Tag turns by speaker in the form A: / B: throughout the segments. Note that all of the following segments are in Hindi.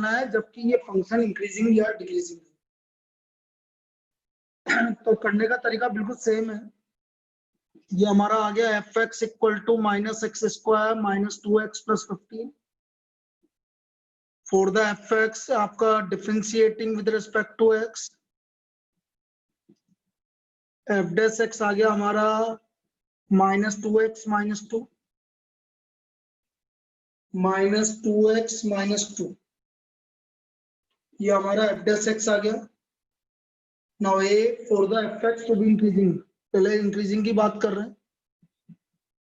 A: निकालना है जबकि ये फंक्शन इंक्रीजिंग या डिक्रीजिंग है। तो करने का तरीका बिल्कुल सेम है। ये हमारा आ गया F x equal to minus X square minus 2x plus 15 for the F X आपका differentiating with respect to x. F dash X आ गया हमारा minus 2x minus 2 minus 2x minus 2, ये हमारा एफ डैश एक्स आ गया। Now a for the F x to be increasing, पहले इंक्रीजिंग की बात कर रहे हैं।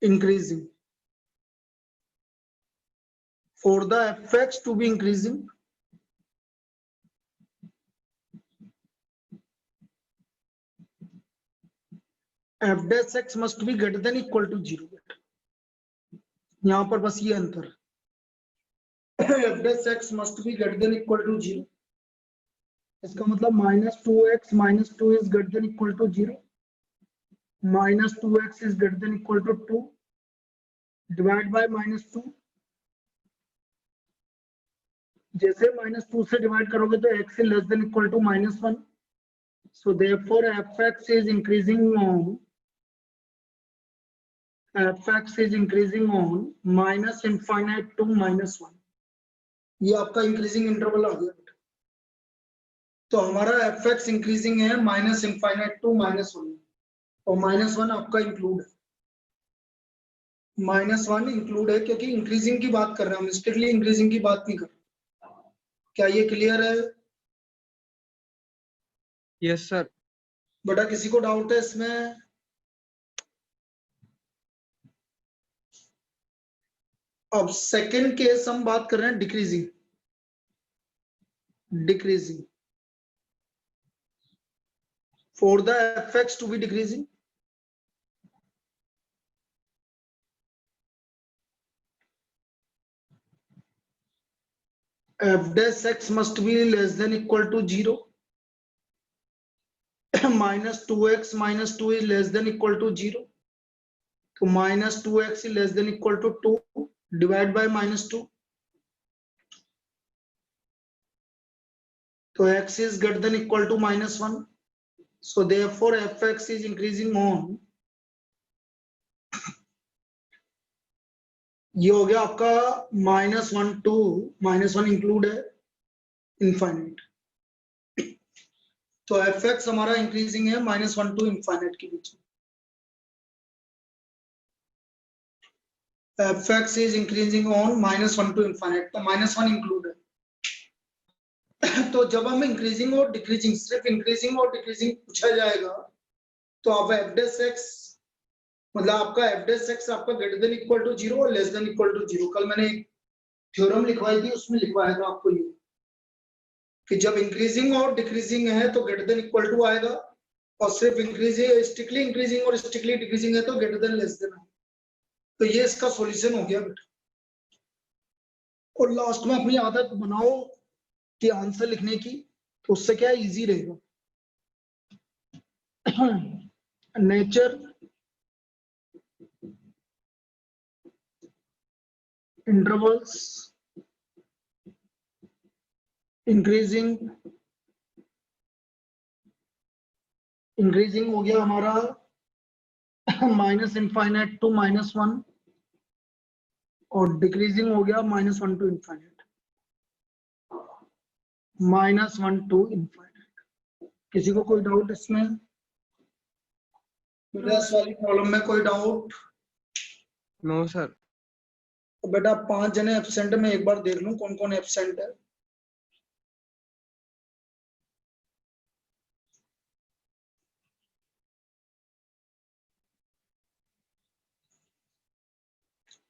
A: Increasing for the F x to be increasing, F dash X must be greater than equal to 0। यहां पर बस ये अंतर, F dash X must be greater than equal to 0। इसका मतलब minus 2x minus 2 is greater than equal to 0, minus 2x is greater than equal to 2 divide by minus 2। जैसे माइनस 2 से डिवाइड करोगे तो x is less than equal to minus 1, so therefore fx is increasing on minus infinite to minus 1। ये आपका इंक्रीजिंग इंटरवल आ गया। तो हमारा fx इंक्रीजिंग है माइनस इनफाइनाइट टू माइनस 1, और माइनस 1 आपका इंक्लूड है। माइनस 1 इंक्लूड है क्योंकि इंक्रीजिंग की बात कर रहे हैं हम, स्ट्रिक्टली इंक्रीजिंग की बात नहीं कर रहे। क्या ये क्लियर है?
B: Yes sir.
A: बेटा किसी को डाउट है इसमें? अब सेकंड केस हम बात कर रहे हैं decreasing. Decreasing for the fx to be decreasing, f dash x must be less than equal to 0, minus 2x minus 2 is less than equal to 0, तो minus 2x is less than equal to 2 divide by minus 2, तो x is greater than equal to minus 1, so therefore fx is increasing on, ये हो गया आपका माइनस 1 टू माइनस 1 इंक्लूड है इनफाइनाइट। तो एफ एक्स हमारा इंक्रीजिंग है माइनस 1 टू इनफाइनाइट के बीच में। F X is increasing on minus 1 to infinite, तो माइनस 1 इंक्लूड है। तो जब हम इंक्रीजिंग और डिक्रीजिंग, सिर्फ इंक्रीजिंग और डिक्रीजिंग पूछा जाएगा तो आप एफ डैश एक्स मतलब आपका एफ डैश एक्स आपका ग्रेटर देन इक्वल टू 0 और लेस देन इक्वल टू 0। कल मैंने एक थ्योरम लिखवाई थी, उसमें लिखवाया था आपको ये कि जब इंक्रीजिंग और डिक्रीजिंग है तो ग्रेटर देन इक्वल टू आएगा, और सिर्फ इंक्रीजिंग स्ट्रिक्टली इंक्रीजिंग और स्ट्रिक्टली डिक्रीजिंग है तो ग्रेटर देन लेस देन। तो ये इसका सॉल्यूशन हो गया बेटा। और लास्ट में अपनी आदत बनाओ कि आंसर लिखने की, तो उससे क्या इजी रहेगा। नेचर इंटरवल्स इंक्रीजिंग हो गया हमारा माइनस इनफाइनाइट टू माइनस 1, और डिक्रीजिंग हो गया minus 1 to infinite, minus 1 to infinite. किसी को कोई डाउट इसमें? इस वाली प्रॉब्लम में कोई डाउट?
B: No sir.
A: तो बेटा 5 जने एब्सेंट में एक बार देख लूं कौन कौन एब्सेंट है।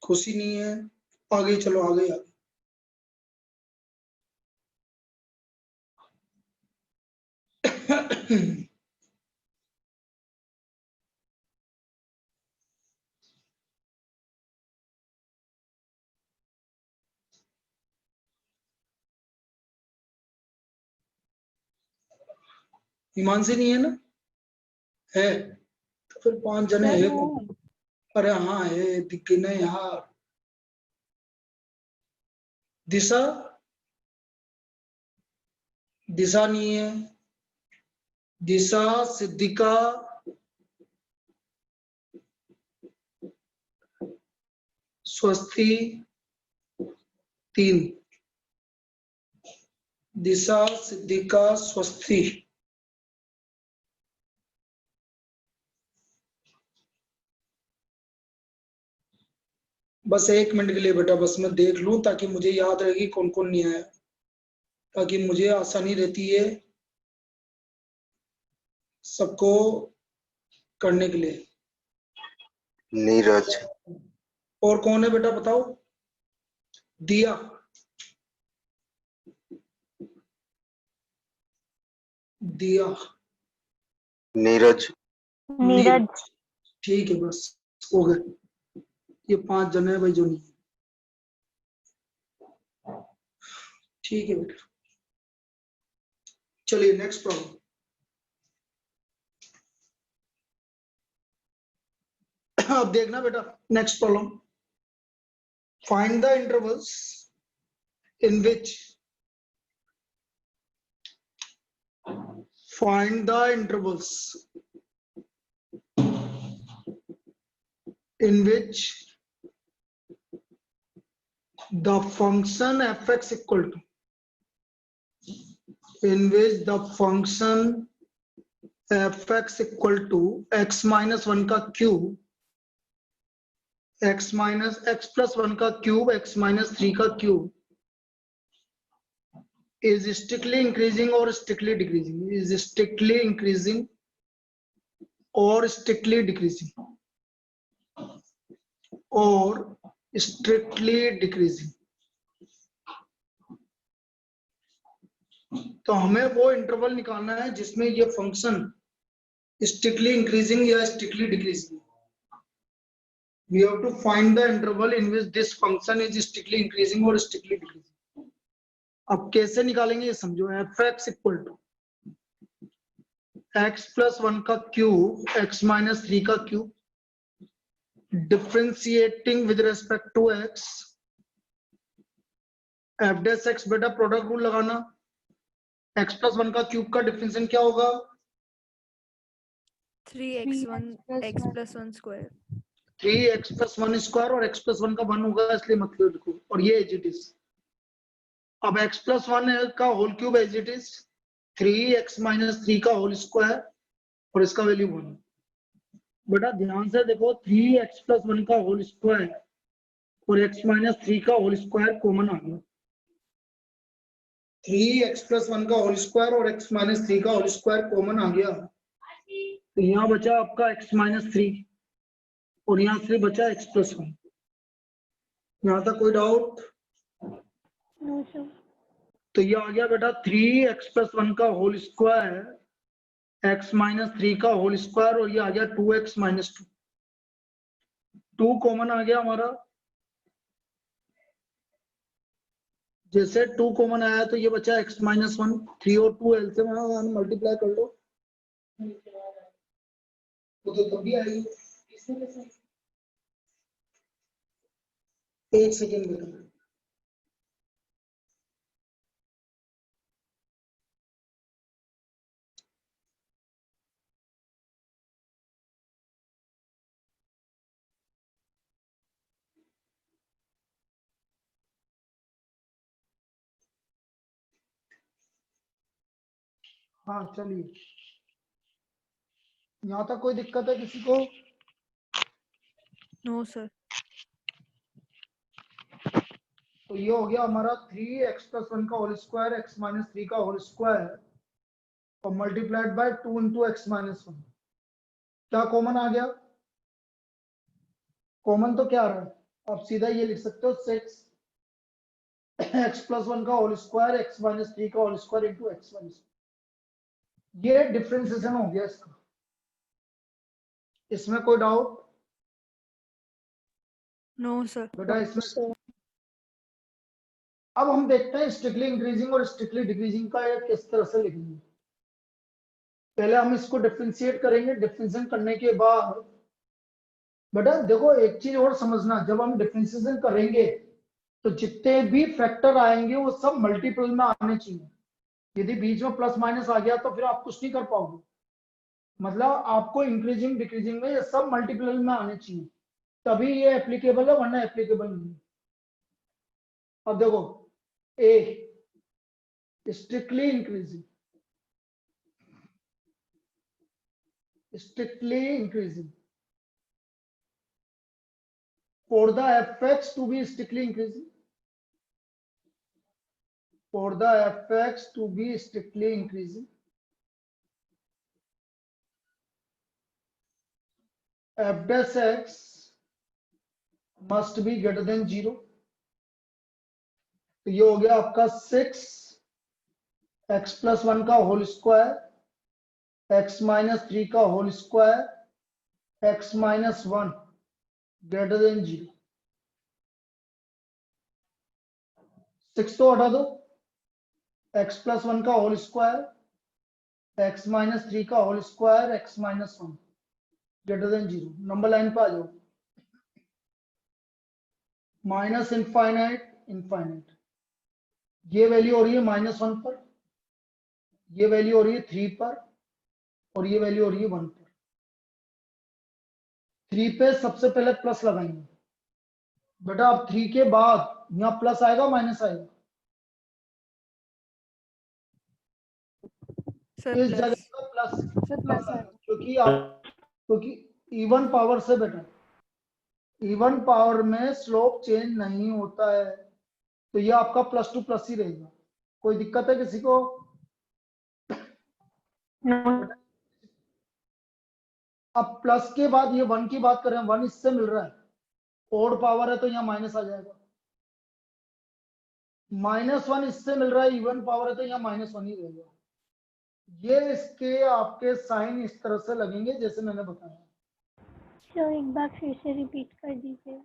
A: खुशी नहीं है? आगे चलो, आगे आगे। हिमांशी नहीं है ना? है तो फिर 5 जने है। अरे हाँ है, दिखे नहीं यार। दिशा दिशा नहीं है, दिशा, सिद्धिका, स्वस्ति, 3, दिशा, सिद्धिका, स्वस्ति। बस 1 मिनट के लिए बेटा, बस मैं देख लूं ताकि मुझे याद रहेगी कौन कौन नहीं आया, ताकि मुझे आसानी रहती है सबको करने के लिए।
C: नीरज।
A: और कौन है बेटा बताओ? दिया, दिया,
C: नीरज।
D: नीरज।
A: ठीक है, बस हो गए ये 5 जने हैं भाई जो नहीं। ठीक है बेटा, चलिए नेक्स्ट प्रॉब्लम। अब देखना बेटा next problem. Find the intervals in which find the intervals in which the function fx equal to, in which the function fx equal to x minus 1 का cube, x minus x plus 1 का क्यूब, x minus 3 का cube is strictly increasing or strictly decreasing, is strictly increasing or strictly decreasing, or strictly decreasing। तो हमें वो इंटरवल निकालना है जिसमें ये फंक्शन स्ट्रिक्टली इंक्रीजिंग या strictly decreasing. We have to find the interval in which this function is strictly increasing or strictly decreasing। अब कैसे निकालेंगे ये समझो। fx equal to x plus 1 का क्यूब, x माइनस 3 का cube, differentiating with respect to x, F dash X बेटा प्रोडक्ट रूल लगाना। x प्लस 1 का क्यूब का डिफरेंशिएशन क्या होगा?
E: 3x1 x plus 1 square।
A: 3x plus 1 square और x प्लस 1 का 1 होगा इसलिए मत लिखो, और ये एज इट इज। अब x प्लस 1 का whole cube as it is 3x minus 3 का होल स्क्वायर और इसका वैल्यू 1। बेटा ध्यान से देखो, 3x प्लस 1 का होल स्क्वायर और x माइनस 3 का होल स्क्वायर कॉमन आ गया। 3x प्लस 1 का होल स्क्वायर और x माइनस 3 का होल स्क्वायर कॉमन आ गया, तो यहाँ बचा आपका x माइनस 3 और यहाँ से बचा x प्लस 1। यहाँ तक कोई डाउट? तो ये आ गया बेटा 3x प्लस 1 का होल स्क्वायर, x माइनस 3 का होल स्क्वायर और ये आ गया 2x माइनस 2। 2 कॉमन आ गया हमारा। जैसे 2 कॉमन आया तो ये बचा x माइनस 1। 3 और 2 एल से मल्टीप्लाई कर लो, वो तो तभी आएगी। एक सेकेंड बेटा, हाँ चलिए। यहाँ तक कोई दिक्कत है किसी को?
E: No sir.
A: तो ये हो गया हमारा 3x प्लस 1 का होल स्क्वायर, x माइनस 3 का होल स्क्वायर और multiplied by 2 into x minus 1। क्या कॉमन आ गया? कॉमन तो क्या आ रहा है? आप सीधा ये लिख सकते हो 6x प्लस 1 का होल स्क्वायर, x माइनस 3 का whole square into x minus 1। ये डिफरेंशिएशन हो गया इसका। इसमें कोई डाउट?
E: No sir.
A: बेटा इसमें अब हम देखते हैं स्ट्रिक्टली इंक्रीजिंग और स्ट्रिक्टली डिक्रीजिंग का किस तरह से लिखेंगे। पहले हम इसको डिफरेंशिएट करेंगे। डिफरेंशिएशन करने के बाद बेटा देखो एक चीज और समझना, जब हम डिफरेंशिएशन करेंगे तो जितने भी फैक्टर आएंगे वो सब मल्टीपल में आने चाहिए। यदि बीच में प्लस माइनस आ गया तो फिर आप कुछ नहीं कर पाओगे। मतलब आपको इंक्रीजिंग डिक्रीजिंग में ये सब मल्टीपल में आने चाहिए, तभी ये एप्लीकेबल है, वरना एप्लीकेबल नहीं है। अब देखो, a strictly increasing, for the fx to be strictly increasing, f dash x must be greater than 0। तो ये हो गया आपका 6 x प्लस 1 का होल स्क्वायर x माइनस 3 का whole square x minus 1 greater than 0। 6 तो हटा दो, x प्लस 1 का होल स्क्वायर x माइनस 3 का whole square x minus 1 greater than 0। Number line पे आ जाओ, माइनस इनफाइनाइट इनफाइनाइट, ये वैल्यू हो रही है -1 पर, ये वैल्यू हो रही है 3 पर, और ये वैल्यू हो रही है 1 पर। 3 पे सबसे पहले प्लस लगाएंगे बेटा। अब 3 के बाद यहाँ प्लस आएगा माइनस आएगा?
E: Sir,
A: इस जगह
E: plus.
A: पर प्लस
D: प्लस
A: आएगा, क्योंकि इवन पावर से बेटा, इवन पावर में स्लोप चेंज नहीं होता है, तो ये आपका प्लस टू प्लस ही रहेगा। कोई दिक्कत है किसी को? अब प्लस के बाद ये 1 की बात कर रहे हैं, 1 इससे मिल रहा है, ओड पावर है तो यहाँ माइनस आ जाएगा। -1 इससे मिल रहा है, इवन पावर है तो यहाँ -1 ही रहेगा। ये इसके आपके साइन इस तरह से लगेंगे जैसे मैंने बताया।
D: तो एक बार फिर से रिपीट कर दीजिए।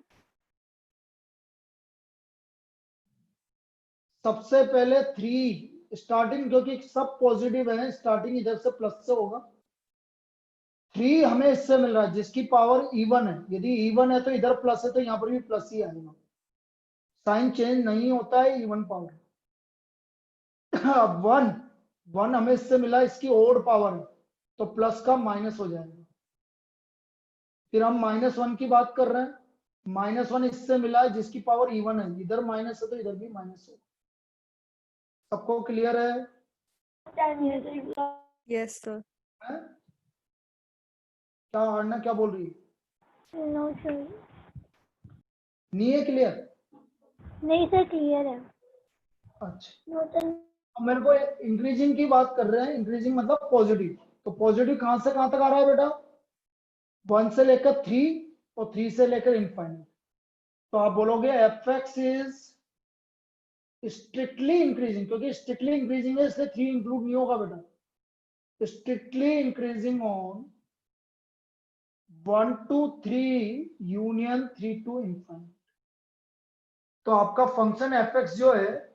A: सबसे पहले 3 स्टार्टिंग, क्योंकि सब पॉजिटिव है, स्टार्टिंग इधर से प्लस से होगा। 3 हमें इससे मिल रहा है जिसकी पावर इवन है, यदि इवन है तो इधर प्लस है तो यहाँ पर भी प्लस ही आएगा, साइन चेंज नहीं होता है इवन पावर। अब 1 हमें इससे मिला, इसकी ओड पावर है तो प्लस का माइनस हो जाएगा। फिर हम -1 की बात कर रहे हैं, -1 इससे मिला है जिसकी पावर इवन है, इधर माइनस है तो इधर भी माइनस है। सबको क्लियर है?
E: Yes, sir.
A: हैं? क्या अर्णा क्या बोल रही है?
D: नो सर,
A: नहीं है क्लियर?
D: नहीं सर क्लियर है।
A: अच्छा,
D: नो सर,
A: अब मेरे को इंक्रीजिंग की बात कर रहे हैं, इंक्रीजिंग मतलब पॉजिटिव। तो पॉजिटिव कहां से कहां तक आ रहा है बेटा? 1 से लेकर 3 और 3 से लेकर इनफाइनाइट। तो आप बोलोगे F X is strictly increasing, क्योंकि स्ट्रिक्टली इंक्रीजिंग है इसलिए 3 इंक्लूड नहीं होगा बेटा। Strictly increasing on 1 to 3 union 3 to infinite. तो आपका फंक्शन एफ एक्स जो है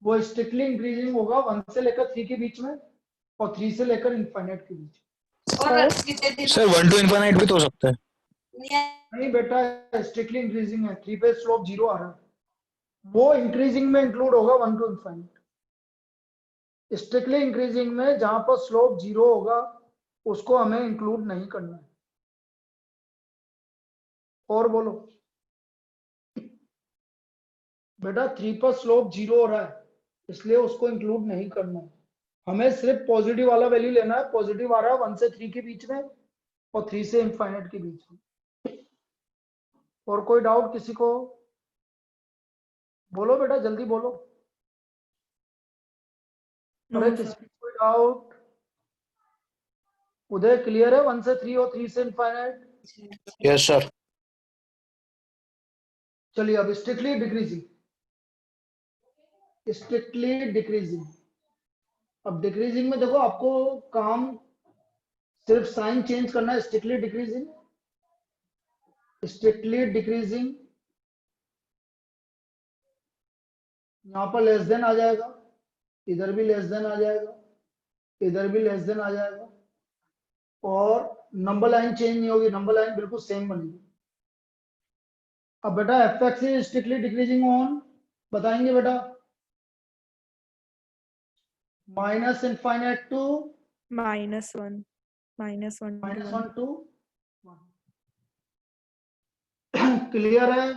A: वो स्ट्रिक्टली इंक्रीजिंग होगा 1 से लेकर 3 के बीच में और 3 से लेकर इनफाइनाइट के बीच।
F: सर 1 to इनफाइनाइट भी तो हो सकता है।
A: नहीं बेटा, स्ट्रिक्टली इंक्रीजिंग है, 3 पे स्लोप 0 आ रहा है, वो इंक्रीजिंग में इंक्लूड होगा 1 to इनफाइनाइट। स्ट्रिक्टली इंक्रीजिंग में जहां पर स्लोप 0 होगा उसको हमें इंक्लूड नहीं करना है। और बोलो बेटा, 3 पर स्लोप 0 हो रहा है इसलिए उसको इंक्लूड नहीं करना है, हमें सिर्फ पॉजिटिव वाला वैल्यू लेना है। पॉजिटिव आ रहा है 1 से 3 के बीच में और 3 से इनफाइनाइट के बीच में। और कोई डाउट किसी को? बोलो बेटा, जल्दी बोलो। अरे
E: No,
A: किसी
E: sir.
A: को कोई डाउट? उदय क्लियर है 1 से 3 और 3 से इनफाइनाइट?
F: Yes sir.
A: चलिए अब स्ट्रिक्टली डिक्रीजिंग, स्ट्रिक्टली डिक्रीजिंग। अब डिक्रीजिंग में देखो आपको काम सिर्फ साइन चेंज करना है। स्ट्रिक्टली डिक्रीजिंग, स्ट्रिक्टली डिक्रीजिंग, यहां पर लेस देन आ जाएगा, इधर भी लेस देन आ जाएगा, इधर भी लेस देन आ जाएगा, और नंबर लाइन चेंज नहीं होगी, नंबर लाइन बिल्कुल सेम बनेगी। अब बेटा F X is strictly decreasing on, बताएंगे बेटा? minus infinite to
E: minus 1. Minus 1 to
A: minus
E: 1.
A: 1 to 1. Clear है?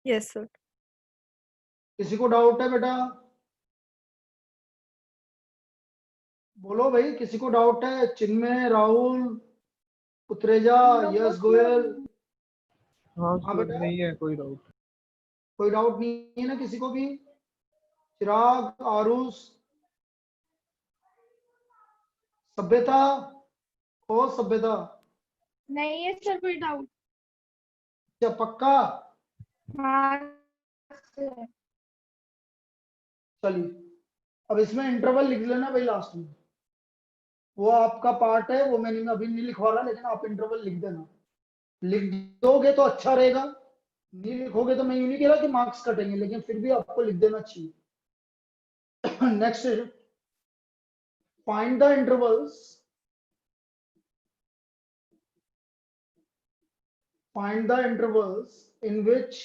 E: Yes, sir.
A: किसी को डाउट है बेटा? बोलो भाई, किसी को डाउट है? चिन्मय, राहुल, उत्रेजा, यश गोयल?
B: हाँ
A: हाँ
B: सर,
A: बेटा,
B: नहीं है कोई डाउट।
A: कोई डाउट नहीं है ना किसी को भी? चिराग, आरुष, सभ्यता, ओ सभ्यता,
D: नहीं है सर कोई डाउट।
A: क्या पक्का?
D: हाँ सर।
A: चलिए, अब इसमें इंटरवल लिख लेना भाई लास्ट में। वो आपका पार्ट है, वो मैंने अभी नहीं लिखवा रहा, लेकिन आप इंटरवल लिख देना। लिख दोगे तो अच्छा रहेगा, नहीं लिखोगे तो मैं यूं नहीं कह रहा कि मार्क्स कटेंगे, लेकिन फिर भी आपको लिख देना चाहिए। Next, find the intervals, find the intervals in which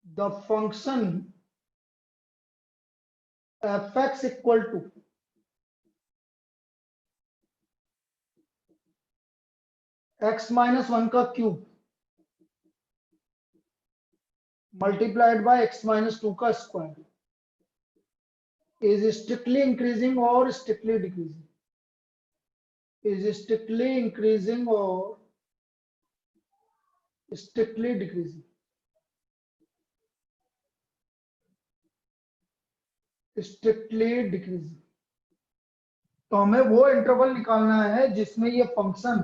A: the function fx equal to x minus 1 का cube multiplied by x minus 2 का square is strictly increasing or strictly decreasing, is strictly increasing or strictly decreasing, strictly decreasing। तो हमें वो इंटरवल निकालना है जिसमें ये फंक्शन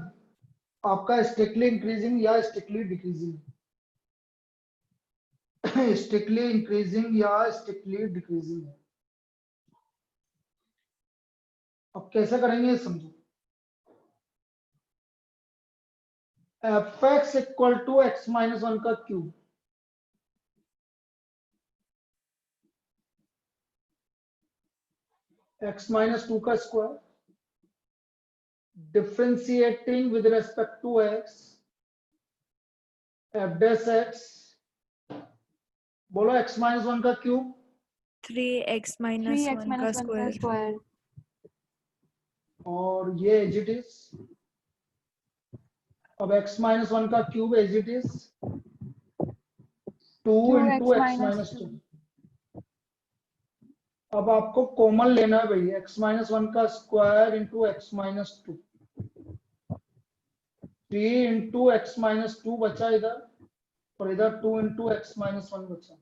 A: आपका स्ट्रिक्टली इंक्रीजिंग या स्ट्रिक्टली डिक्रीजिंग, स्ट्रिक्टली इंक्रीजिंग या स्ट्रिक्टली डिक्रीजिंग है। अब कैसे करेंगे समझो। F x equal to x minus 1 का क्यूब, एक्स माइनस 2 का square, differentiating with respect to x, F dash x, बोलो एक्स माइनस 1 का क्यूब
E: 3x minus 1 का स्क्वायर।
A: और ये एज इट इज। अब x माइनस 1 का cube as it is 2 into x minus 2। अब आपको कॉमन लेना है भाई, x माइनस 1 का square into x minus 2, 3 into x minus 2 बचा इधर, और इधर 2 इंटू एक्स माइनस 1 बचा।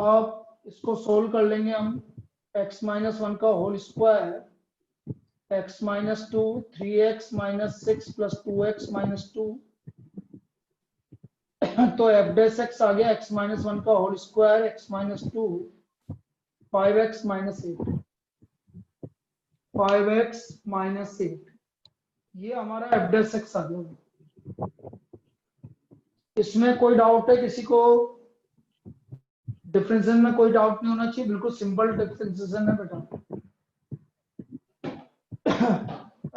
A: अब इसको सोल्व कर लेंगे हम। x माइनस 1 का whole square, x minus 2, 3x minus 6 plus 2x minus 2, तो एफ डैश एक्स आ गया x माइनस 1 का whole square, x minus 2, 5x minus 8, 5x minus 8, ये हमारा एफ डैश एक्स आ गया। इसमें कोई डाउट है किसी को? डिफरेंशिएशन में कोई डाउट नहीं होना चाहिए, बिल्कुल सिंपल डिफरेंशिएशन है बेटा।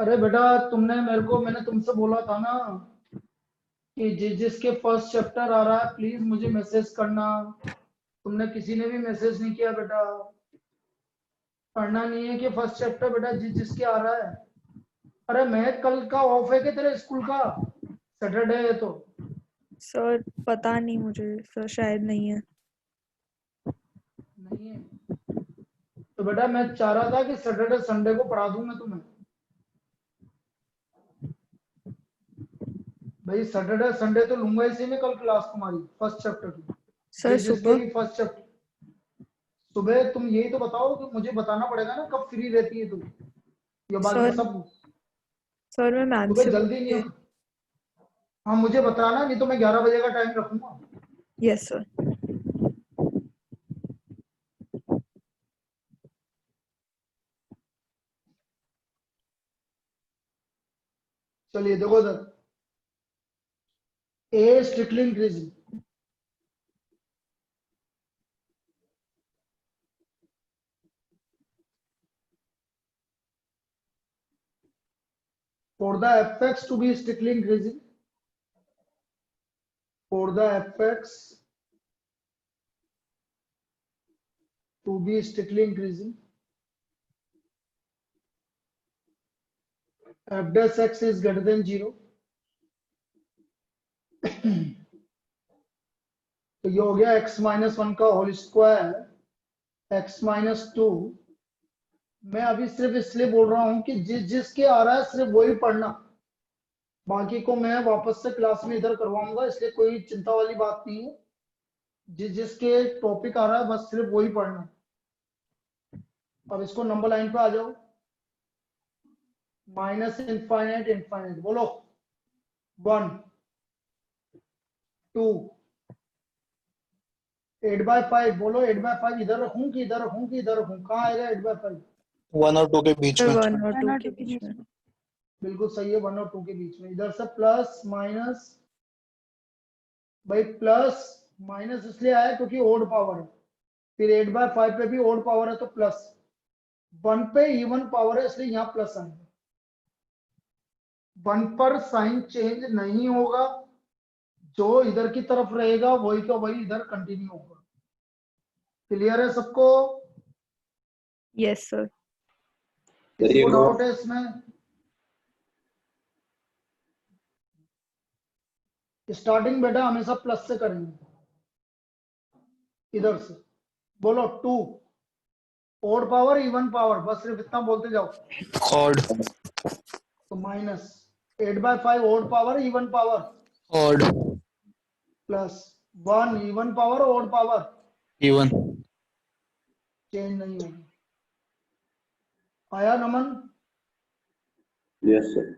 A: अरे बेटा मैंने तुमसे बोला था ना कि जिसके फर्स्ट चैप्टर आ रहा है प्लीज मुझे मैसेज करना। तुमने किसी ने भी मैसेज नहीं किया बेटा। पढ़ना नहीं है कि फर्स्ट चैप्टर बेटा जिसके आ रहा है। अरे मैं कल का ऑफ है कि तेरे स्कूल का? सैटरडे है तो
E: सर पता नहीं मुझे, सर शायद नहीं है।
A: नहीं है तो बेटा मैं चाह रहा था कि सैटरडे संडे को पढ़ा दूं मैं तुम्हें। भाई सैटरडे संडे तो लूंगा इसी में कल क्लास तुम्हारी फर्स्ट चैप्टर की।
E: सर
A: जिसके भी
E: सुबह
A: फर्स्ट चैप्टर सुबह तुम यही तो बताओ कि मुझे बताना पड़ेगा ना कब फ्री रहती है तुम। ये बाकी
E: सर
A: सब
E: सर मैं मैम
A: सुबह
E: से
A: जल्दी नहीं हो। हाँ मुझे बताना, नहीं तो मैं 11 बजे का टाइम रखूंगा।
E: Yes sir.
A: चलिए देखो इधर, a strictly increasing, for the fx to be strictly increasing, for the fx to be strictly increasing. F dash x is greater than 0. तो ये हो गया x माइनस 1 का होल स्क्वायर x माइनस 2। मैं अभी सिर्फ इसलिए बोल रहा हूं कि जिसके आ रहा है सिर्फ वही पढ़ना, बाकी को मैं वापस से क्लास में इधर करवाऊंगा, इसलिए कोई चिंता वाली बात नहीं है। जिसके टॉपिक आ रहा है बस सिर्फ वही पढ़ना। अब इसको नंबर लाइन पे आ जाओ। माइनस इनफाइनाइट इनफाइनाइट, बोलो 1 2 8/5, बोलो 8/5 इधर रखूं कि इधर रखूं कि इधर रखूं, कहाँ आएगा 8/5?
F: 1 और 2 के बीच
E: सर
F: में।
E: 1 और 2
D: 1 और
E: के
D: 2 के
E: बीच
D: बीच
E: में।
D: में।
A: बिल्कुल सही है, 1 और 2 के बीच में। इधर से प्लस माइनस, भाई प्लस माइनस इसलिए आया क्योंकि ओड पावर है, फिर 8/5 पे भी ओड पावर है तो प्लस, 1 पे इवन पावर है इसलिए यहाँ प्लस आएगा। 1 पर साइन चेंज नहीं होगा, जो इधर की तरफ रहेगा वही का वही इधर कंटिन्यू होगा। क्लियर है सबको?
E: Yes sir.
A: किसी को डाउट है इसमें? स्टार्टिंग बेटा हमेशा प्लस से करेंगे, इधर से बोलो 2 ओड पावर इवन पावर, बस सिर्फ इतना बोलते जाओ।
F: ऑड
A: तो minus 8/5 odd power even power,
F: odd
A: plus 1 even power odd power,
F: even.
A: Change नहीं होगी। आया नमन?
C: Yes sir.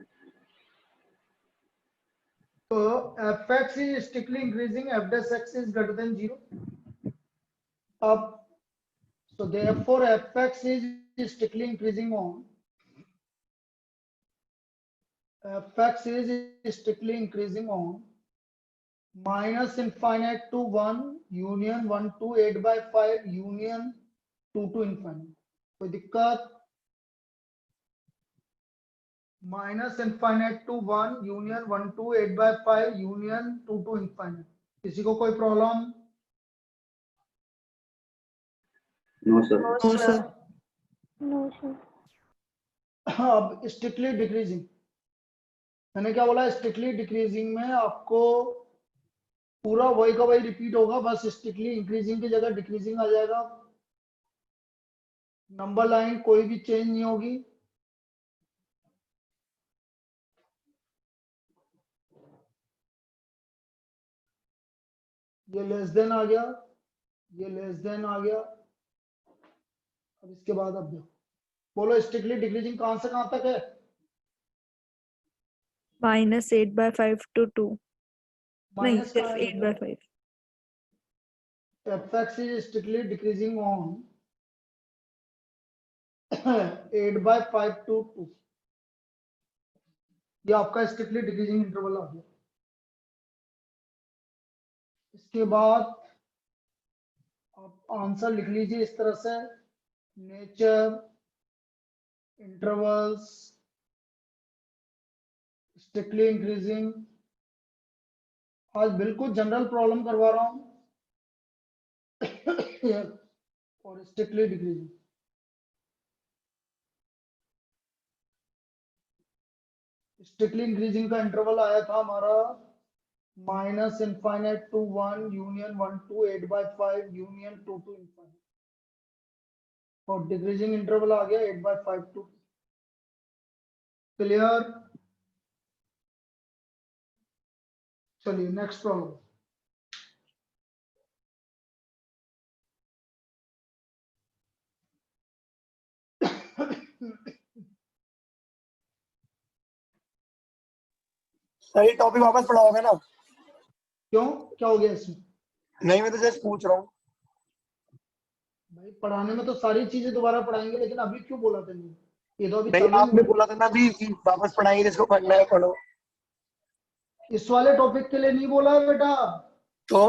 A: तो fx is strictly increasing, f dash x is greater than 0. अब so therefore fx is strictly increasing on, fx is strictly increasing on minus infinite to 1 union 1 to 8/5 union 2 to infinite। कोई दिक्कत? Minus infinite to 1 union 1 to 8/5 union 2 to infinite। किसी को कोई problem?
C: No sir.
E: No sir.
D: No sir.
A: अब स्ट्रिक्टली डिक्रीजिंग, मैंने क्या बोला? स्ट्रिक्टली डिक्रीजिंग में आपको पूरा वही का वही रिपीट होगा, बस स्ट्रिक्टली इंक्रीजिंग की जगह डिक्रीजिंग आ जाएगा। नंबर लाइन कोई भी चेंज नहीं होगी। ये लेस देन आ गया, ये लेस देन आ गया। अब इसके बाद अब देखो, बोलो स्ट्रिक्टली डिक्रीजिंग कहां से कहां तक है?
E: Minus 8/5 to 2। नहीं
A: माइनस
E: सिर्फ 8/5।
A: fx is strictly decreasing on 8/5 to 2। ये आपका स्ट्रिक्टली डिक्रीजिंग इंटरवल आ गया। इसके बाद आप आंसर लिख लीजिए इस तरह से, नेचर इंटरवल्स स्ट्रिक्टली इंक्रीजिंग। आज बिल्कुल जनरल प्रॉब्लम करवा रहा हूं और स्ट्रिक्टली डिक्रीजिंग। स्ट्रिक्टली इंक्रीजिंग का इंटरवल आया था हमारा minus infinite to 1 union 1 to 8/5 union 2 to infinite, और डिक्रीजिंग इंटरवल आ गया 8/5 to 2। क्लियर? चलिए नेक्स्ट प्रॉब्लम।
G: सही टॉपिक वापस पढ़ाओगे ना?
A: क्यों, क्या हो गया इसमें?
G: नहीं, मैं तो जस्ट पूछ रहा हूँ।
A: भाई पढ़ाने में तो सारी चीजें दोबारा पढ़ाएंगे, लेकिन अभी क्यों बोला था? ये तो अभी
G: नहीं,
A: चालू ही
G: आपने
A: हुआ।
G: बोला था ना अभी कि वापस पढ़ाएंगे, जिसको पढ़ना है पढ़ो।
A: इस वाले टॉपिक के लिए नहीं बोला है बेटा।
G: तो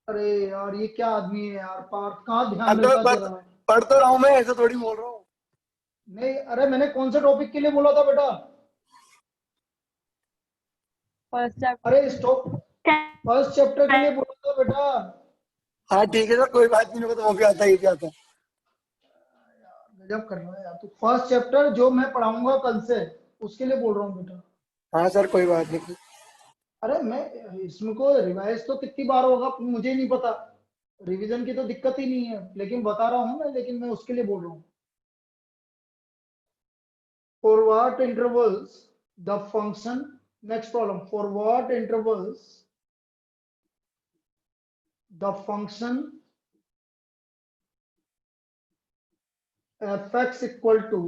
A: अरे यार ये क्या आदमी है यार, पार्थ कहाँ ध्यान रहता तेरा?
G: पढ़ तो रहा हूँ मैं, ऐसा थोड़ी बोल रहा हूँ।
A: नहीं अरे मैंने कौन से टॉपिक के लिए बोला था बेटा? अरे फर्स्ट चैप्टर के लिए बोला था बेटा।
G: हाँ ठीक है सर, कोई बात नहीं, मेरे को तो वो भी आता है, ये भी आता है।
A: गजब कर रहा है यार तू। फर्स्ट चैप्टर जो मैं पढ़ाऊंगा कल से उसके लिए बोल रहा हूँ बेटा।
G: हाँ सर, कोई बात नहीं।
A: अरे मैं इसमें को रिवाइज तो कितनी बार होगा मुझे नहीं पता, रिवीजन की तो दिक्कत ही नहीं है, लेकिन बता रहा हूँ मैं, लेकिन मैं उसके लिए बोल रहा हूँ। For what intervals the function, next problem, for what intervals the function fx equal to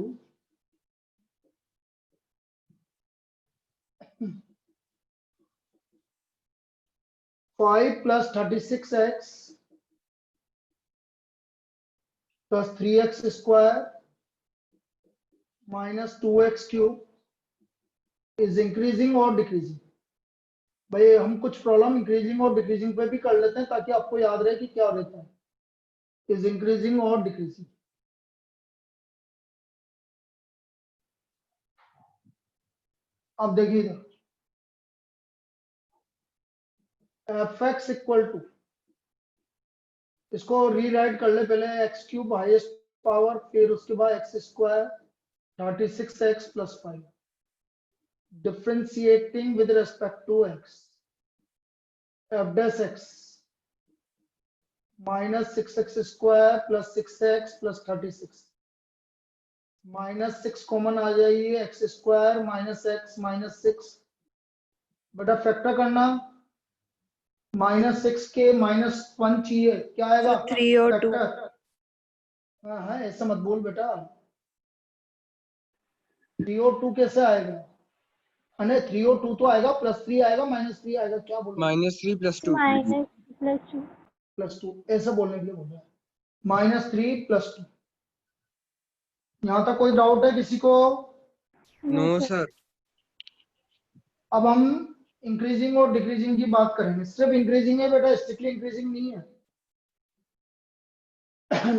A: 5 plus 36x plus 3x square minus 2x cube is increasing or decreasing। भाई हम कुछ प्रॉब्लम इंक्रीजिंग और डिक्रीजिंग पे भी कर लेते हैं ताकि आपको याद रहे कि क्या रहता है, इज इंक्रीजिंग और डिक्रीजिंग। अब देखिए एफ एक्स इक्वल टू, इसको रीराइट कर ले, पहले एक्स क्यूब हाईएस्ट पावर, फिर उसके बाद X square 36x plus 5 differentiating with respect to x, F dash X minus 6x square plus 6x plus 36 minus 6 common आ जाइए, X square minus X minus 6, बेटा फैक्टर करना, -6 के -1 चाहिए, क्या आएगा
E: So 3 और 2।
A: फैक्टर। हाँ हाँ ऐसा मत बोल बेटा, 3 और 2 कैसे आएगा, अरे 3 और 2 तो आएगा, +3 आएगा -3 आएगा, क्या बोलो,
B: -3 + 2
D: -+2
A: +2 ऐसे बोलने के लिए बोल रहा है, -3 + 2। यहाँ तक कोई डाउट है किसी को?
B: No
D: no sir.
B: सर।
A: अब हम इंक्रीजिंग और डिक्रीजिंग की बात करेंगे, सिर्फ इंक्रीजिंग है बेटा, स्ट्रिक्टली इंक्रीजिंग नहीं है।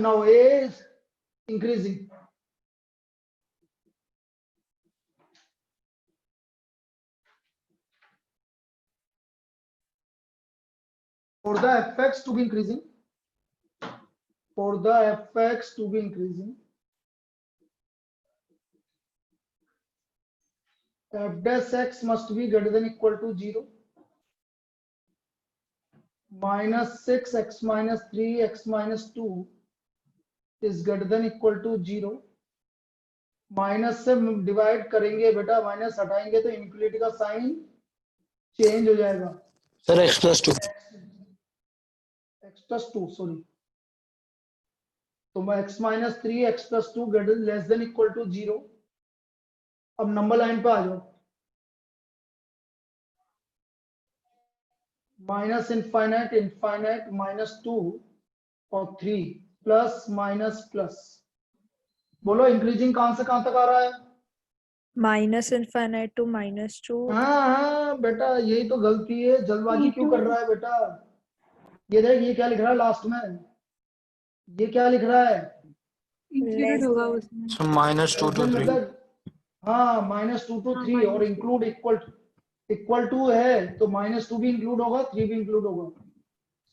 A: Now A is increasing, for the fx to be increasing, for the fx to be increasing, f dash x must be greater than equal to 0, -6x minus 3x minus 2 is greater than equal to 0। Minus से डिवाइड करेंगे बेटा, माइनस हटाएंगे तो इनक्वलिटी का साइन चेंज हो जाएगा,
F: सर x+2।
A: x+2 सॉरी, तो मैं x minus 3 x+2 greater less than equal to 0। अब नंबर लाइन पे आ जाओ, माइनस इनफाइनाइट इनफाइनाइट -2 और 3 प्लस माइनस प्लस, बोलो इंक्रीजिंग कहां से कहां तक आ रहा है?
E: -∞ to -2।
A: हाँ बेटा यही तो गलती है, जल्दबाजी क्यों कर रहा है बेटा? ये देख ये क्या लिख रहा है लास्ट में, ये क्या लिख रहा है?
E: इंक्लूडेड होगा उसमें।
F: सो -2 to 3।
A: मतलब हाँ -2 to 3 और इंक्लूड इक्वल टू है, तो -2 भी इंक्लूड होगा, 3 भी इंक्लूड होगा,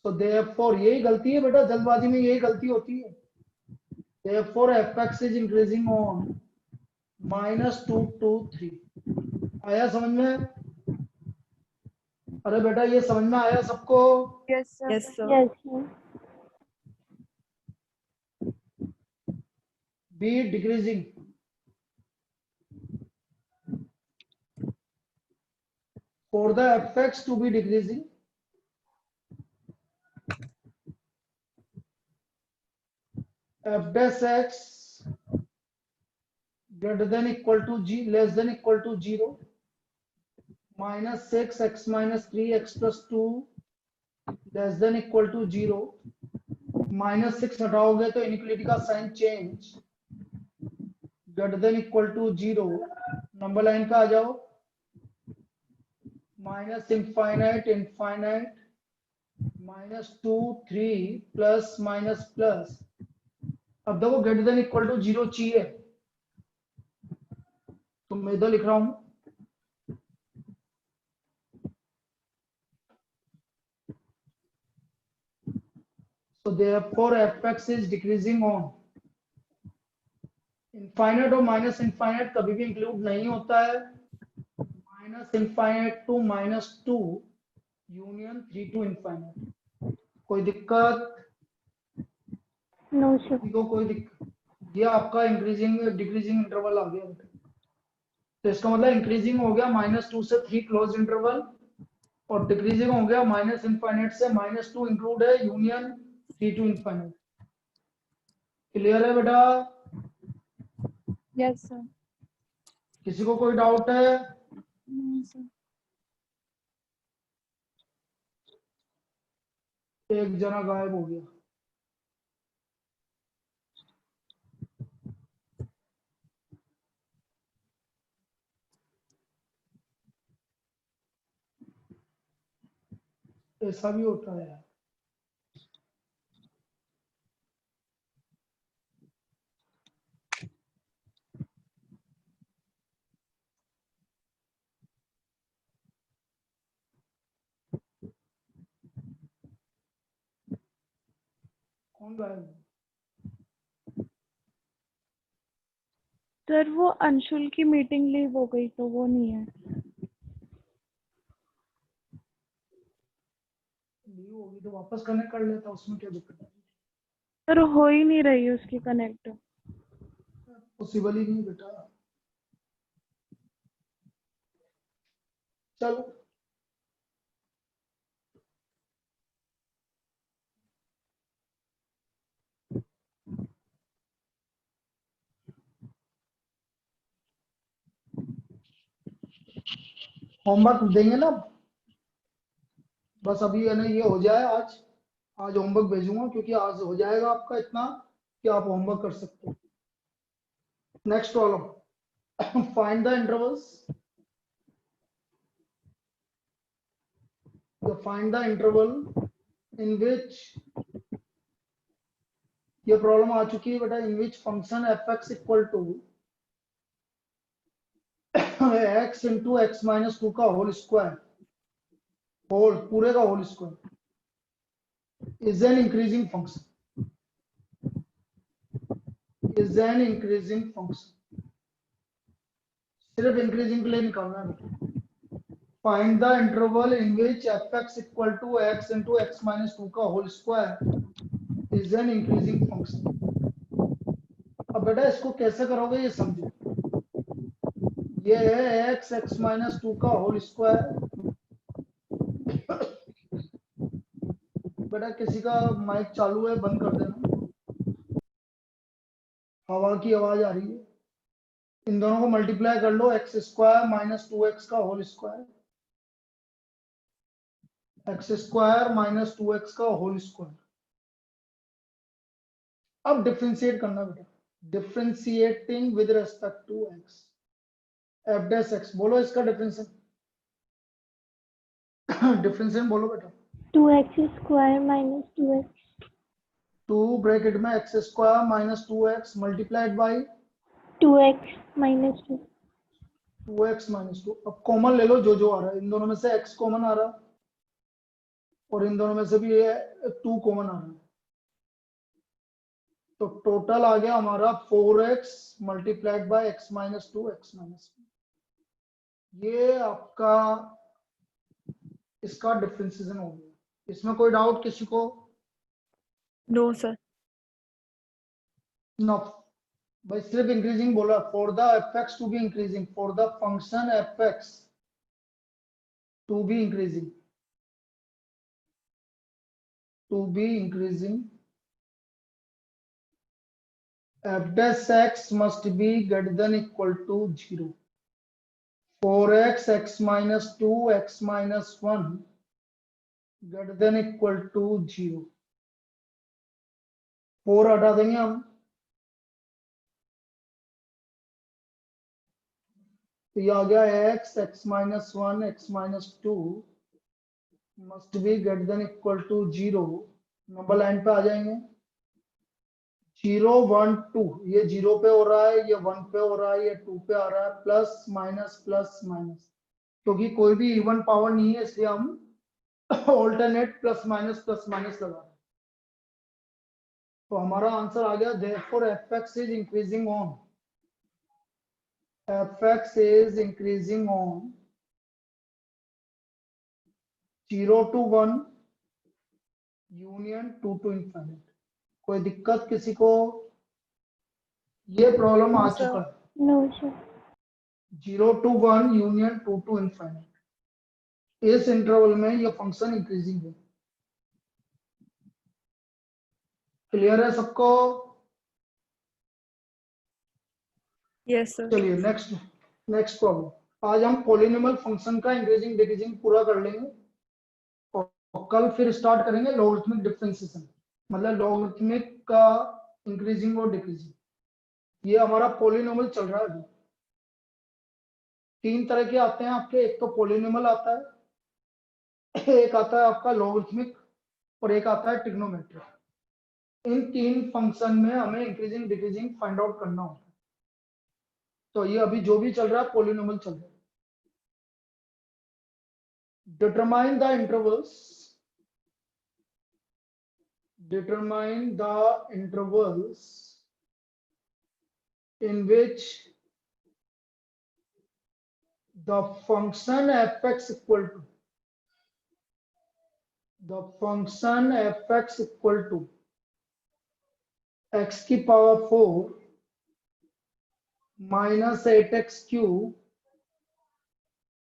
A: तो देयरफॉर यही गलती है बेटा, जल्दबाजी में यही गलती होती है। Therefore fx is increasing on -2 to 3। आया समझ में? अरे बेटा ये समझ में आया सबको?
E: Yes sir.
D: Yes sir.
A: B decreasing, for the fx to be decreasing, f dash x greater than equal to g less than equal to 0, -6x minus 3x plus 2 less than equal to 0, -6 हटाओगे तो इनइक्वालिटी का sign change, greater than equal to 0। Number line पे आ जाओ, minus infinite infinite -2 3 plus minus plus, अब देखो ग्रेटर देन इक्वल टू 0 चाहिए, तो मैं इधर लिख रहा हूं So therefore fx is decreasing on infinite और माइनस इनफाइनाइट कभी भी इंक्लूड नहीं होता है, minus infinite to -2 union 3 to infinite. कोई दिक्कत?
D: No sir.
A: किसी को कोई दिक्कत? ये आपका इंक्रीजिंग डिक्रीजिंग इंटरवल आ गया। तो इसका मतलब इंक्रीजिंग हो गया -2 से 3 क्लोज इंटरवल, और डिक्रीजिंग हो गया माइनस इनफाइनाइट से -2 इंक्लूड है यूनियन 3 टू इनफाइनाइट। क्लियर है बेटा?
E: Yes sir.
A: किसी को कोई डाउट है?
E: नहीं सर।
A: एक जना गायब हो गया। ऐसा भी होता है। कौन गायब है?
E: सर वो अंशुल की मीटिंग लीव हो गई तो वो नहीं है।
A: लीव होगी तो वापस कनेक्ट कर लेता, उसमें क्या दिक्कत है?
E: सर हो ही नहीं रही उसकी कनेक्ट।
A: पॉसिबल ही नहीं बेटा। चलो होमवर्क देंगे ना, बस अभी है ना ये हो जाए आज होमवर्क भेजूंगा, क्योंकि आज हो जाएगा आपका इतना कि आप होमवर्क कर सकते हो। Next problem, find the intervals, find the interval in which, ये प्रॉब्लम आ चुकी है बेटा, in which function F x equal to X into x minus 2 का होल स्क्वायर, होल पूरे का whole square is an increasing function, is an increasing function. सिर्फ इंक्रीजिंग के लिए निकालना है। Find the interval in which F x equal to X into x minus 2 का whole square is an increasing function. अब बेटा इसको कैसे करोगे ये समझो। ये है एक्स एक्स माइनस 2 का होल स्क्वायर। बेटा किसी का माइक चालू है, बंद कर देना, हवा की आवाज आ रही है। इन दोनों को मल्टीप्लाई कर लो, एक्स स्क्वायर माइनस 2x का whole square, x square minus 2x का होल स्क्वायर। अब डिफरेंशिएट करना बेटा, differentiating with respect to x, F dash x. बोलो इसका डिफरेंशिएट, डिफरेंशिएट बोलो बेटा।
D: 2x square minus 2x,
A: 2 bracket में x square minus 2x multiplied by
D: 2x minus 2।
A: 2x minus 2। अब कॉमन ले लो, जो जो आ रहा है, इन दोनों में से x कॉमन आ रहा है और इन दोनों में से भी ये 2 कॉमन आ रहा है, तो टोटल आ गया हमारा 4x multiplied by x minus 2 x minus 2। ये आपका इसका डिफरेंशिएशन हो गया। इसमें कोई डाउट किसी को?
E: No sir.
A: नो भाई, सिर्फ इंक्रीजिंग बोला। For the F x to be increasing, for the function F x to be increasing, to be increasing, f dash x must be greater than equal to 0 for x minus 2 x minus 1 greater than equal to 0। 4 हटा देंगे हम, तो ये आ गया x minus 1 x minus 2 must be greater than equal to 0। Number line पे आ जाएंगे, 0 1 2, ये 0 पे हो रहा है, ये 1 पे हो रहा है, ये 2 पे आ रहा है, प्लस माइनस, क्योंकि कोई भी इवन पावर नहीं है इसलिए हम ऑल्टरनेट प्लस माइनस लगा रहे हैं। तो हमारा आंसर आ गया therefore fx is increasing on fx is increasing on 0 to 1 union 2 to infinite। कोई दिक्कत किसी को? ये प्रॉब्लम आ
E: No, sir.
A: चुका है।
D: No, sir.
A: 0 to 1 union 2 to infinite। इस इंटरवल में ये फंक्शन इंक्रीजिंग है। क्लियर है सबको?
E: Yes, sir.
A: चलिए नेक्स्ट प्रॉब्लम। आज हम पॉलिनोमियल फंक्शन का इंक्रीजिंग डिक्रीजिंग पूरा कर लेंगे और कल फिर स्टार्ट करेंगे लॉगरिथमिक डिफरेंशिएशन, मतलब लॉगरिथमिक का इंक्रीजिंग और डिक्रीजिंग। ये हमारा पॉलिनोमियल चल रहा है अभी। 3 तरह के आते हैं आपके, एक तो पॉलिनोमियल आता है, एक आता है आपका लॉगरिथमिक और एक आता है ट्रिग्नोमेट्रिक। इन 3 फंक्शन में हमें इंक्रीजिंग डिक्रीजिंग फाइंड आउट करना होता है। तो ये अभी जो भी चल रहा है पॉलिनोमियल चल रहा है। determine the intervals in which the function fx equal to x की power 4 minus 8x cube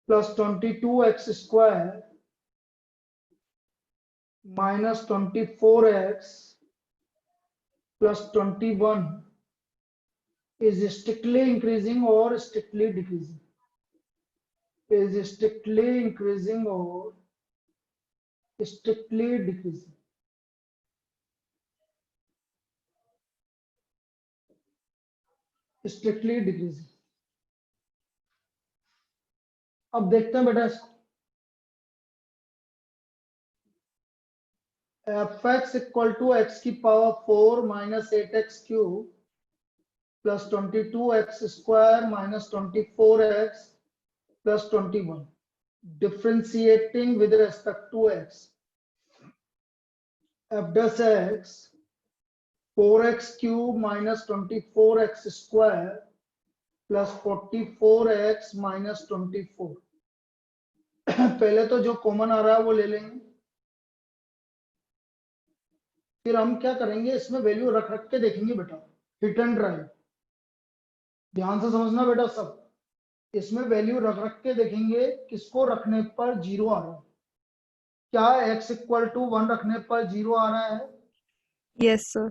A: plus 22x square minus 24x plus 21 is strictly increasing or strictly decreasing? Is strictly increasing or strictly decreasing? Strictly decreasing। अब देखते हैं बेटा इसको। fx इक्वल टू x की power 4 minus 8x cube plus 22x square minus 24x plus 21 differentiating with respect to x। f dash x 4x cube minus 24x square plus 44x minus 24। पहले तो जो कॉमन आ रहा है वो ले लेंगे, फिर हम क्या करेंगे इसमें वैल्यू रख रख के देखेंगे बेटा, हिट एंड ड्राइव। ध्यान से समझना बेटा सब, इसमें वैल्यू रख रख के देखेंगे किसको रखने पर 0 आ रहा है। क्या x इक्वल टू 1 रखने पर 0 आ रहा है?
E: Yes, sir.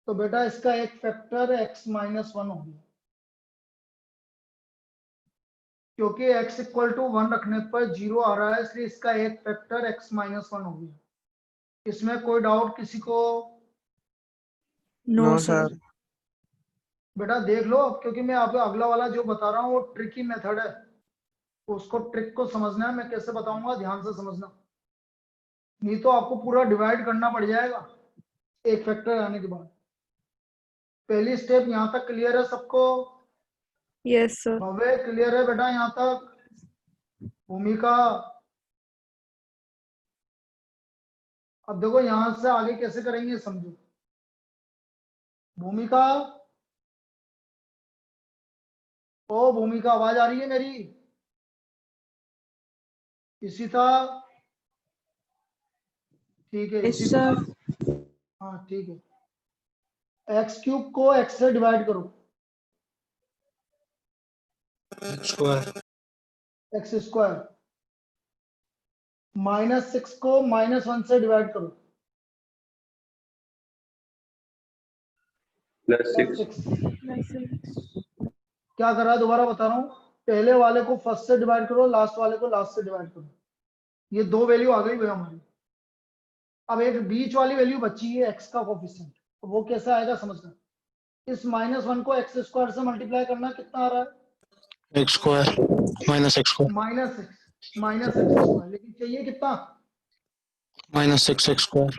A: तो बेटा इसका एक फैक्टर x माइनस 1 हो गया, क्योंकि x इक्वल टू 1 रखने पर 0 आ रहा है, इसलिए इसका एक फैक्टर x माइनस 1 हो गया। इसमें कोई डाउट किसी को?
E: No,
B: No,
E: sir.
B: sir.
A: बेटा देख लो, क्योंकि मैं आपको अगला वाला जो बता रहा हूँ वो ट्रिकी मेथड है, उसको ट्रिक को समझना है। मैं कैसे बताऊंगा, ध्यान से समझना, नहीं तो आपको पूरा डिवाइड करना पड़ जाएगा एक फैक्टर आने के बाद। पहली स्टेप यहाँ तक क्लियर है सबको?
E: Yes, sir.
A: भव्य क्लियर है बेटा यहाँ तक? भूमिका? अब देखो यहां से आगे कैसे करेंगे समझो। भूमिका, ओ भूमिका आवाज आ रही है मेरी? इसी था? ठीक है, इसी था। हाँ ठीक है। एक्स क्यूब को एक्स से डिवाइड करो,
F: स्क्वायर
A: एक्स स्क्वायर। माइनस 6 को माइनस 1 से डिवाइड करो,
C: प्लस
A: प्लस
C: 6
A: 6। क्या कर रहा है दोबारा बता रहा हूँ, पहले वाले को फर्स्ट से डिवाइड करो, लास्ट वाले को लास्ट से डिवाइड करो। ये 2 वैल्यू आ गई भैया हमारी। अब एक बीच वाली वैल्यू बची है एक्स का कोफिशिएंट, तो वो कैसे आएगा समझना। इस माइनस 1 को एक्स स्क्वायर से मल्टीप्लाई करना, कितना आ रहा है?
F: X square minus X square
A: minus X square, लेकिन चाहिए कितना?
F: Minus 6 x square.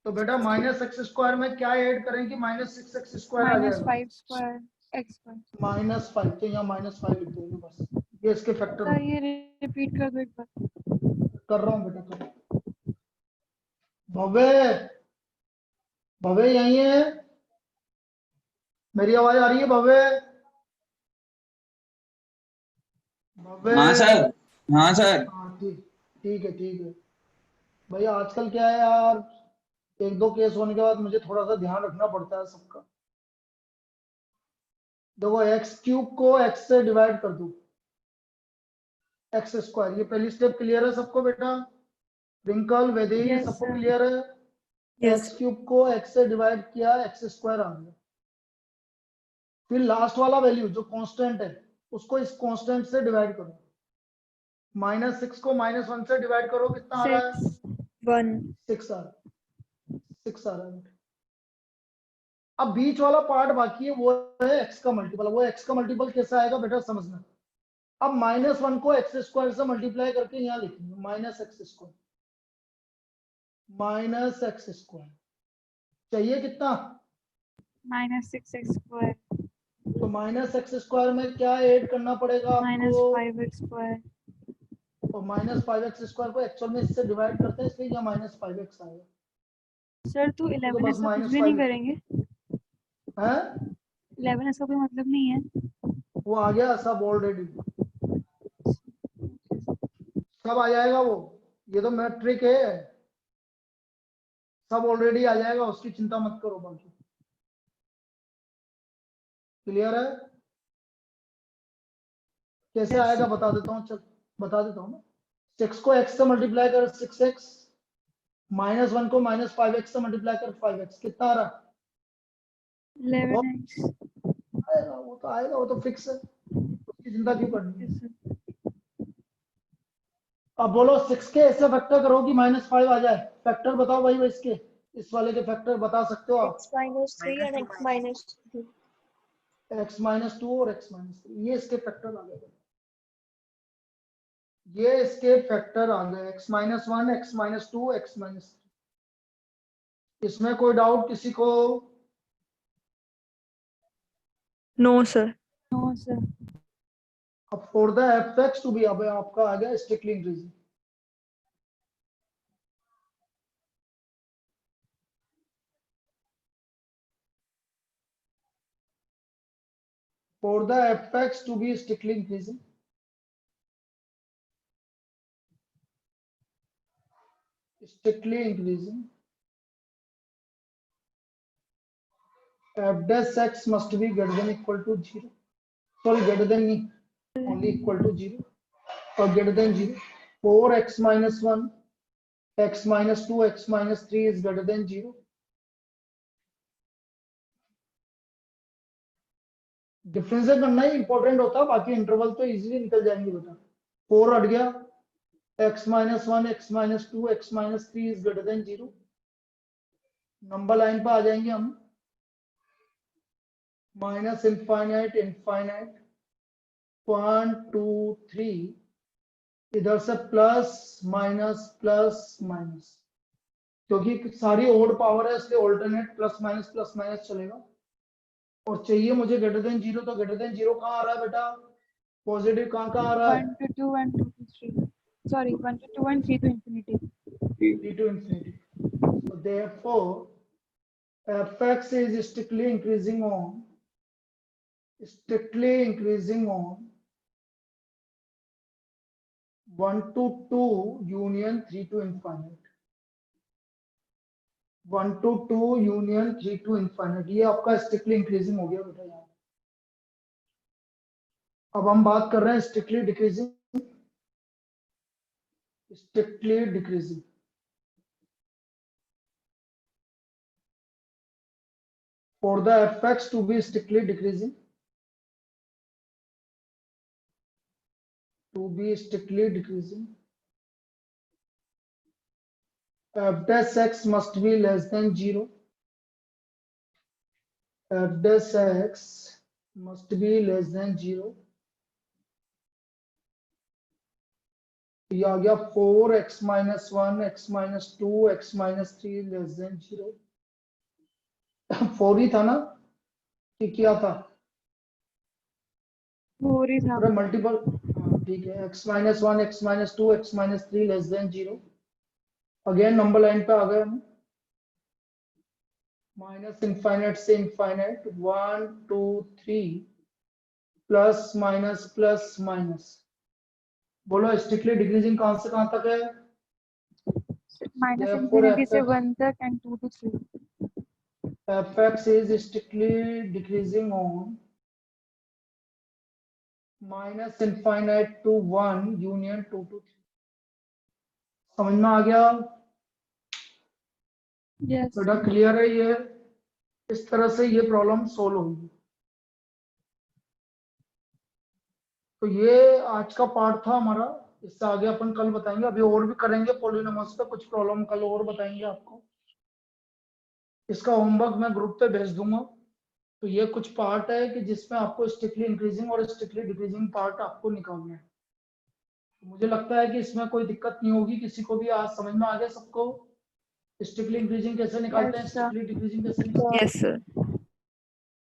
A: तो बेटा माइनस एक्स स्क्वायर में क्या ऐड करें कि माइनस 6 एक्स स्क्वायर आ जाएगा?
H: -5 स्क्वायर x स्क्वायर।
A: माइनस 5, तो यहाँ माइनस 5 लिख देंगे बस। ये इसके फैक्टर
H: सर ये रिपीट कर दो एक बार।
A: कर रहा हूँ बेटा, कर रहा हूँ। भव्य भव्य यही है? मेरी आवाज आ रही है भव्य? भव्य
B: हाँ सर, हाँ सर।
A: हाँ ठीक ठीक है भाई। आजकल क्या है यार, एक दो केस होने के बाद मुझे थोड़ा सा ध्यान रखना पड़ता है सबका। देखो एक्स क्यूब को एक्स से डिवाइड कर दो, एक्स स्क्वायर। ये पहली स्टेप क्लियर है सबको बेटा? रिंकल वेदेही
H: Yes,
A: सबको
H: sir.
A: क्लियर है?
E: Yes.
A: एक्स क्यूब को एक्स से डिवाइड किया, एक्स स्क्वायर आ गया। फिर लास्ट वाला वैल्यू जो कांस्टेंट है उसको इस कांस्टेंट से डिवाइड करो। -6 को -1 से डिवाइड करो, कितना आ रहा है?
E: 6 1
A: 6 आ रहा है, 6 आ रहा है। अब बीच वाला पार्ट बाकी है, वो है एक्स का मल्टीपल। वो एक्स का मल्टीपल कैसे आएगा बेटा समझना। अब -1 को एक्स स्क्वायर से मल्टीप्लाई करके यहाँ लिखेंगे -x²। -x² चाहिए कितना?
H: -6x square
A: तो -x² में क्या ऐड करना पड़ेगा आपको?
H: -5x square.
A: और -5x² को एक्चुअल में इससे डिवाइड करते हैं, इसलिए यहाँ -5x आएगा।
H: सर तो
A: तो
H: 11
A: बस
H: ऐसा कुछ भी नहीं
A: -5
H: करेंगे?
A: है,
H: 11 ऐसा कोई मतलब नहीं है?
A: वो आ गया सब ऑलरेडी, सब आ जाएगा वो। ये तो मैट्रिक है, सब ऑलरेडी आ जाएगा, उसकी चिंता मत करो। बाकी क्लियर है? कैसे
H: Yes.
A: आएगा बता देता हूँ, चल बता देता हूँ ना। 6 को x से मल्टीप्लाई कर 6x, -1 को -5x से मल्टीप्लाई कर 5x, कितना आ रहा है?
H: 11x.
A: आएगा, वो तो फिक्स है, उसकी चिंता क्यों करनी है।
H: Yes, sir.
A: अब बोलो 6 के ऐसे फैक्टर करो कि -5 आ जाए। फैक्टर बताओ भाई, वो इसके इस वाले के फैक्टर बता सकते हो आप?
D: x -3 and x -2.
A: x -2 और x -3, ये इसके फैक्टर आ गए। ये इसके फैक्टर आ गए, x -1, x -2, x -3। इसमें कोई डाउट किसी को?
E: No, sir.
H: No, sir.
A: अब for the fx to be, अब आपका आ गया strictly increasing. For the fx to be strictly increasing, f dash x must be greater than equal to 0. Sorry, greater than नहीं, only equal to 0 or greater than 0. 4x -1, x -2, x -3 is greater than 0. Difference करना ही इंपॉर्टेंट होता है, बाकी इंटरवल तो इजीली निकल जाएंगे बेटा। 4 हट गया, x -1, x -2, x -3 is greater than 0। Number line पर आ जाएंगे हम, -∞, इनफाइनाइट, 1 2 3, इधर से प्लस माइनस, क्योंकि सारी ओड पावर है इसलिए ऑल्टरनेट प्लस माइनस चलेगा। और चाहिए मुझे ग्रेटर देन 0, तो ग्रेटर देन 0 कहाँ आ रहा है बेटा? पॉजिटिव कहाँ आ रहा है?
H: 1 to 2 and 2 to 3. Sorry, 1 to 2 and 3 to infinity.
A: 3 to infinity. So therefore fx is strictly increasing on 1 to 2 union 3 to infinite, 1 to 2 union 3 to infinite। ये आपका स्ट्रिक्टली इंक्रीजिंग हो गया बेटा यहाँ। अब हम बात कर रहे हैं strictly decreasing. For the fx to be strictly decreasing, f dash x must be less than 0. F dash x must be less than 0। ये आ गया 4x -1, x -2, x -3 less than 0। 4 ही था ना कि क्या था?
H: 4 is
A: अरे मल्टीपल, हाँ ठीक है। x -1, x -2, x -3 less than 0। Again number line पे आ गए हम। माइनस इनफाइनाइट से infinite 1 2 3 plus minus plus minus. बोलो स्ट्रिक्टली डिक्रीजिंग कहां से कहां तक है?
H: minus
A: Therefore,
H: infinity से
A: fx
H: 1 तक and 2 to 3.
A: fx is strictly decreasing on minus infinite to 1 union 2 to 3। समझ में आ गया
H: Yes.
A: बेटा? क्लियर है ये? इस तरह से ये प्रॉब्लम सोल्व होगी। तो ये आज का पार्ट था हमारा। इससे आगे अपन कल बताएंगे, अभी और भी करेंगे पॉलिनोमियल्स पे कुछ प्रॉब्लम कल और बताएंगे आपको। इसका होमवर्क मैं ग्रुप पे भेज दूंगा। तो ये कुछ पार्ट है कि जिसमें आपको स्ट्रिक्टली इंक्रीजिंग और स्ट्रिक्टली डिक्रीजिंग पार्ट आपको निकालना है। तो मुझे लगता है कि इसमें कोई दिक्कत नहीं होगी किसी को भी। आज समझ में आ गया सबको स्ट्रिक्टली इंक्रीजिंग कैसे निकालते हैं,
H: Yes, sir.
A: स्ट्रिक्टली डिक्रीजिंग कैसे निकालते हैं?
E: Yes sir.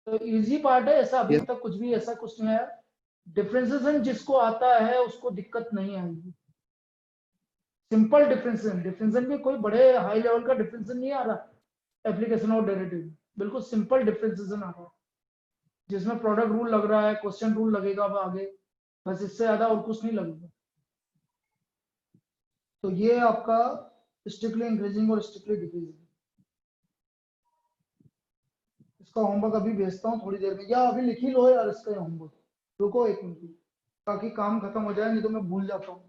A: तो इजी पार्ट है, ऐसा अभी तक कुछ भी ऐसा कुछ नहीं है। डिफरेंशिएशन जिसको आता है उसको दिक्कत नहीं आएगी। सिंपल डिफरेंशिएशन में कोई बड़े हाई लेवल का डिफरेंशिएशन नहीं आ रहा। एप्लीकेशन ऑफ डेरिवेटिव बिल्कुल सिंपल डिफरेंशिएशन आ रहा है, जिसमें प्रोडक्ट रूल लग रहा है, क्वेश्चन रूल लगेगा अब आगे, बस इससे ज्यादा और कुछ नहीं लगेगा। तो ये आपका स्ट्रिक्टली इंक्रीजिंग और स्ट्रिक्टली डिक्रीजिंग। इसका होमवर्क अभी भेजता हूँ थोड़ी देर में, या अभी लिख ही लो यार इसका होमवर्क। रुको एक मिनट ताकि काम खत्म हो जाए, नहीं तो मैं भूल जाता हूँ।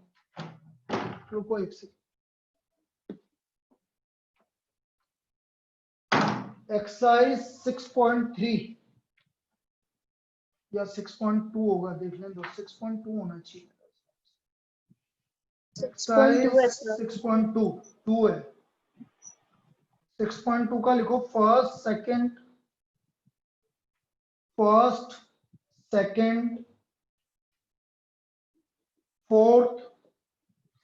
A: रुको एक सेकंड। एक्सरसाइज 6.3 या 6.2 होगा, देख लें तो 6.2 होना चाहिए। 6.2 2 है। 6.2 का लिखो फर्स्ट सेकंड फोर्थ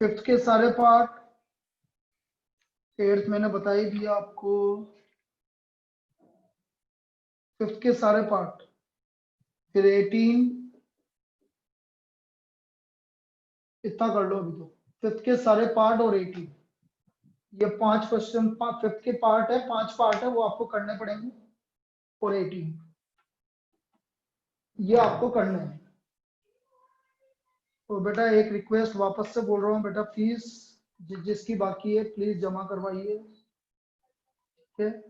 A: फिफ्थ के सारे पार्ट, एट्थ मैंने बता ही दिया आपको, फिफ्थ के सारे पार्ट, फिर 18 इतना कर लो अभी। तो फिफ्थ के सारे पार्ट और 18, ये 5 क्वेश्चन फिफ्थ के पार्ट है, 5 पार्ट है वो आपको करने पड़ेंगे, और 18 ये आपको करना है। तो बेटा एक रिक्वेस्ट वापस से बोल रहा हूँ बेटा, फीस जिसकी बाकी है प्लीज जमा करवाइए, ठीक है?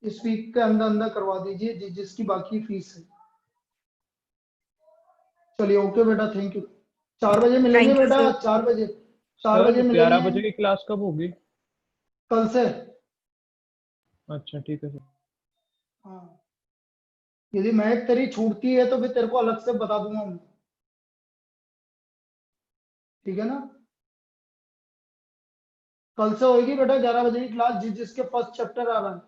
A: इस वीक के अंदर अंदर करवा दीजिए जिसकी बाकी फीस है। चलिए ओके बेटा, थैंक यू। 4 बजे मिलेंगे
E: Thank you,
A: बेटा,
E: sir.
A: 4 बजे
I: सर 11
A: मिलेंगे
I: बजे की क्लास कब होगी?
A: कल से।
I: अच्छा ठीक है सर।
A: हाँ, यदि मैथ तेरी छूटती है तो फिर तेरे को अलग से बता दूंगा मैं, ठीक है ना? कल से होगी बेटा 11 बजे की क्लास, जिसके फर्स्ट चैप्टर आ रहा है।